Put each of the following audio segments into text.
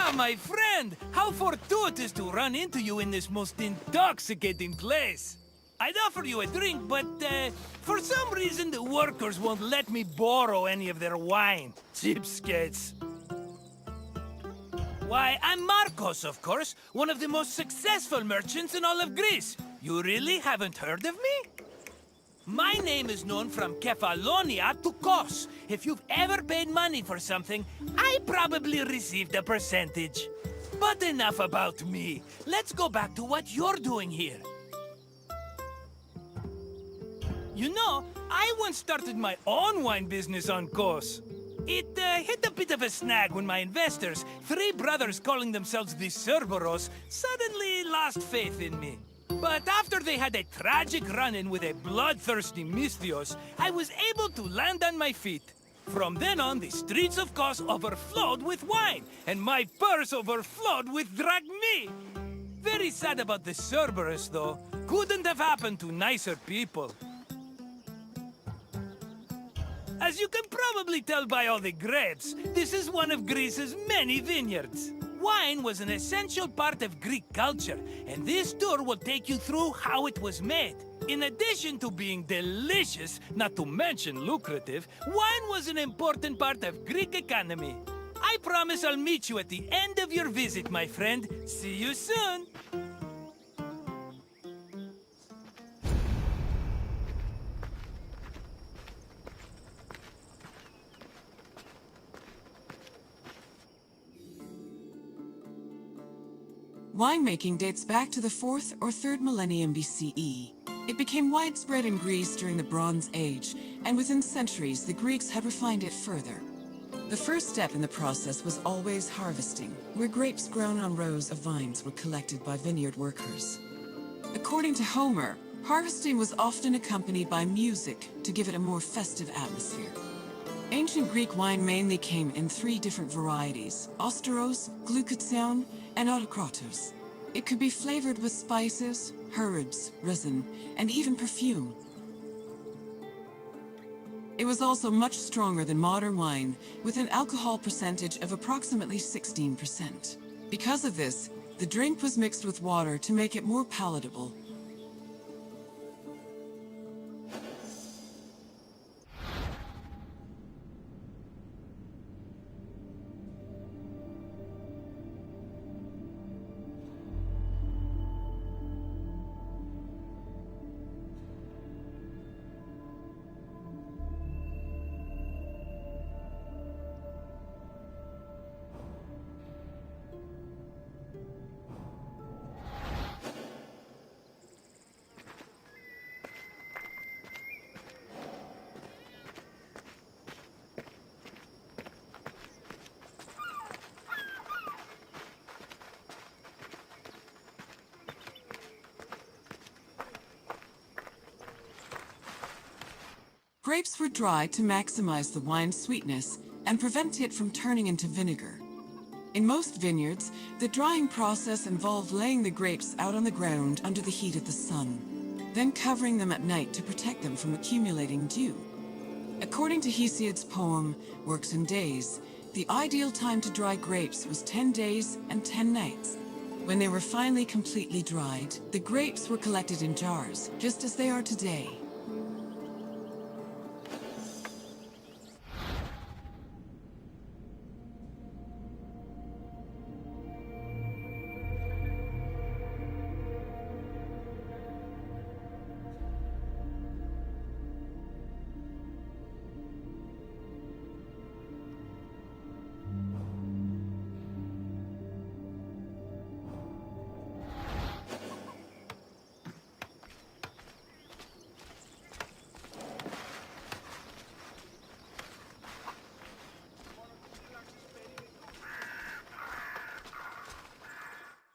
Ah, my friend! How fortuitous to run into you in this most intoxicating place! I'd offer you a drink, but, for some reason the workers won't let me borrow any of their wine. Cheapskates. Why, I'm Marcos, of course, one of the most successful merchants in all of Greece. You really haven't heard of me? My name is known from Kefalonia to Kos. If you've ever paid money for something, I probably received a percentage. But enough about me. Let's go back to what you're doing here. You know, I once started my own wine business on Kos. It hit a bit of a snag when my investors, three brothers calling themselves the Cerberos, suddenly lost faith in me. But after they had a tragic run-in with a bloodthirsty Misthios, I was able to land on my feet. From then on, the streets of Kos overflowed with wine, and my purse overflowed with drachmae. Very sad about the Cerberus, though. Couldn't have happened to nicer people. As you can probably tell by all the grapes, this is one of Greece's many vineyards. Wine was an essential part of Greek culture, and this tour will take you through how it was made. In addition to being delicious, not to mention lucrative, wine was an important part of Greek economy. I promise I'll meet you at the end of your visit, my friend. See you soon! Winemaking dates back to the 4th or 3rd millennium BCE. It became widespread in Greece during the Bronze Age, and within centuries the Greeks had refined it further. The first step in the process was always harvesting, where grapes grown on rows of vines were collected by vineyard workers. According to Homer, harvesting was often accompanied by music to give it a more festive atmosphere. Ancient Greek wine mainly came in 3 different varieties: Osteros, Glucathion, and Autokratos. It could be flavored with spices, herbs, resin, and even perfume. It was also much stronger than modern wine, with an alcohol percentage of approximately 16%. Because of this, the drink was mixed with water to make it more palatable. Grapes were dried to maximize the wine's sweetness and prevent it from turning into vinegar. In most vineyards, the drying process involved laying the grapes out on the ground under the heat of the sun, then covering them at night to protect them from accumulating dew. According to Hesiod's poem, Works and Days, the ideal time to dry grapes was 10 days and 10 nights. When they were finally completely dried, the grapes were collected in jars, just as they are today.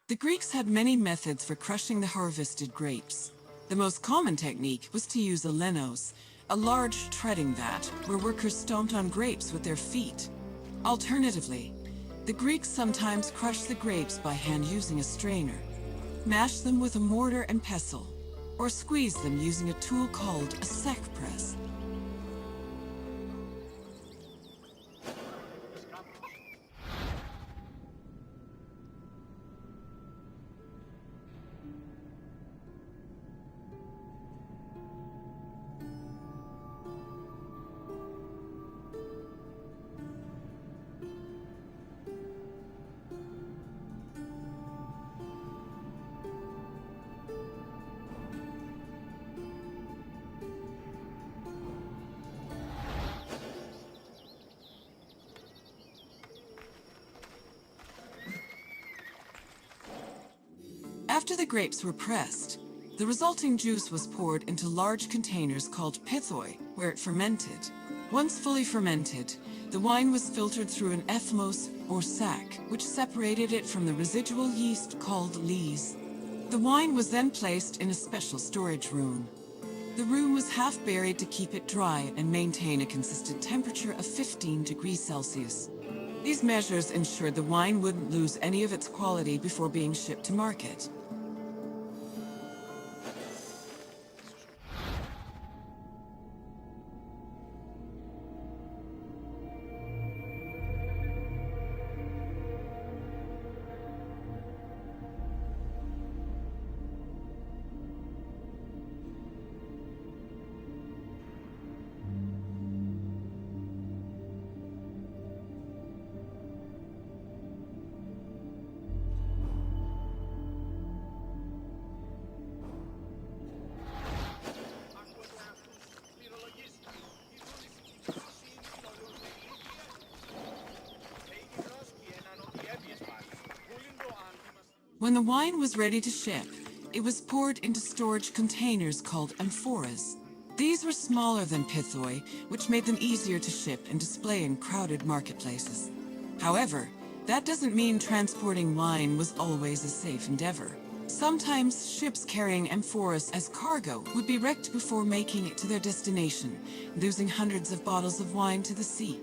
The Greeks had many methods for crushing the harvested grapes. The most common technique was to use a lenos, a large treading vat where workers stomped on grapes with their feet. Alternatively, the Greeks sometimes crushed the grapes by hand using a strainer, mashed them with a mortar and pestle, or squeezed them using a tool called a sack press. After the grapes were pressed, the resulting juice was poured into large containers called pithoi, where it fermented. Once fully fermented, the wine was filtered through an ethmos, or sack, which separated it from the residual yeast called lees. The wine was then placed in a special storage room. The room was half buried to keep it dry and maintain a consistent temperature of 15 degrees Celsius. These measures ensured the wine wouldn't lose any of its quality before being shipped to market. When the wine was ready to ship, it was poured into storage containers called amphoras. These were smaller than pithoi, which made them easier to ship and display in crowded marketplaces. However, that doesn't mean transporting wine was always a safe endeavor. Sometimes ships carrying amphoras as cargo would be wrecked before making it to their destination, losing hundreds of bottles of wine to the sea.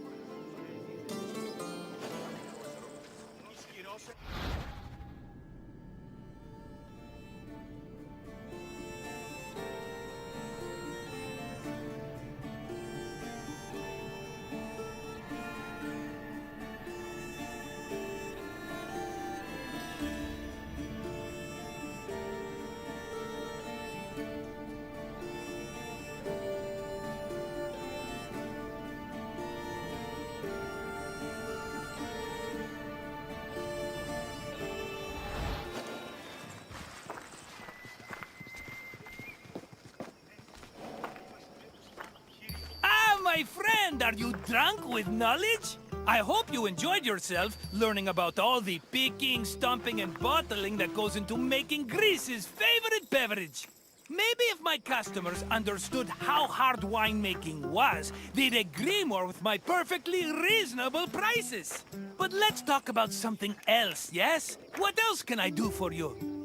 My friend, are you drunk with knowledge? I hope you enjoyed yourself learning about all the picking, stomping, and bottling that goes into making Greece's favorite beverage. Maybe if my customers understood how hard winemaking was, they'd agree more with my perfectly reasonable prices. But let's talk about something else, yes? What else can I do for you?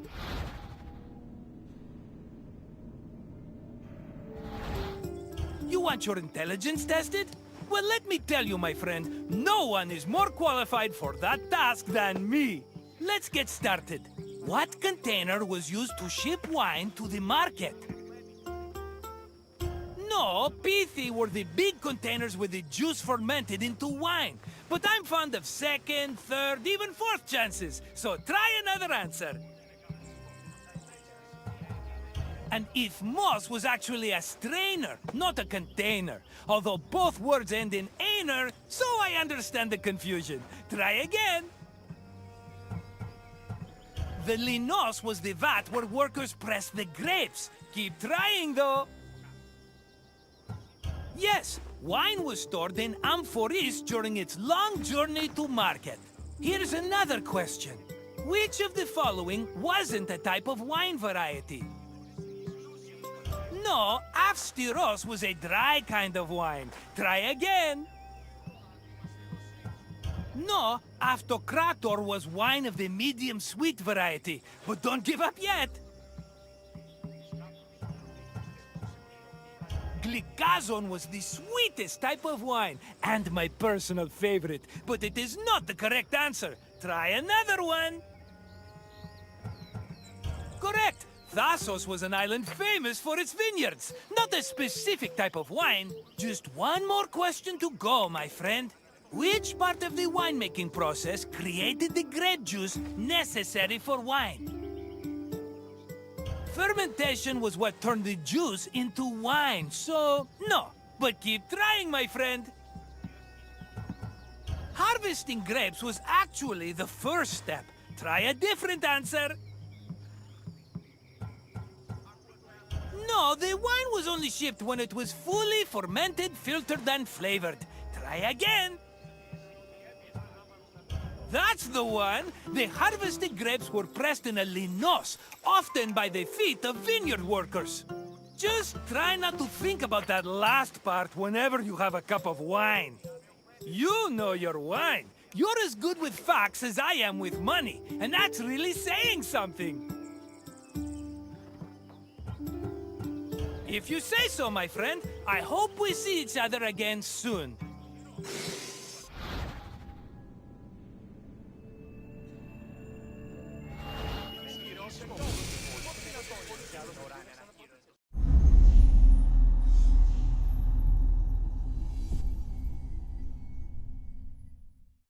You want your intelligence tested? Well, let me tell you, my friend, no one is more qualified for that task than me. Let's get started. What container was used to ship wine to the market? No, pithi were the big containers with the juice fermented into wine. But I'm fond of second, third, even fourth chances, so try another answer. And ithmos was actually a strainer, not a container. Although both words end in einer, so I understand the confusion. Try again. The linos was the vat where workers pressed the grapes. Keep trying, though. Yes, wine was stored in amphoris during its long journey to market. Here's another question. Which of the following wasn't a type of wine variety? No, avstyros was a dry kind of wine. Try again. No, автokrator was wine of the medium sweet variety. But don't give up yet. Glycazon was the sweetest type of wine, and my personal favorite. But it is not the correct answer. Try another one. Correct. Thasos was an island famous for its vineyards, not a specific type of wine. Just one more question to go, my friend. Which part of the winemaking process created the grape juice necessary for wine? Fermentation was what turned the juice into wine, so no. But keep trying, my friend. Harvesting grapes was actually the first step. Try a different answer. No, the wine was only shipped when it was fully fermented, filtered, and flavored. Try again. That's the one! The harvested grapes were pressed in a linos, often by the feet of vineyard workers. Just try not to think about that last part whenever you have a cup of wine. You know your wine. You're as good with facts as I am with money, and that's really saying something. If you say so, my friend, I hope we see each other again soon.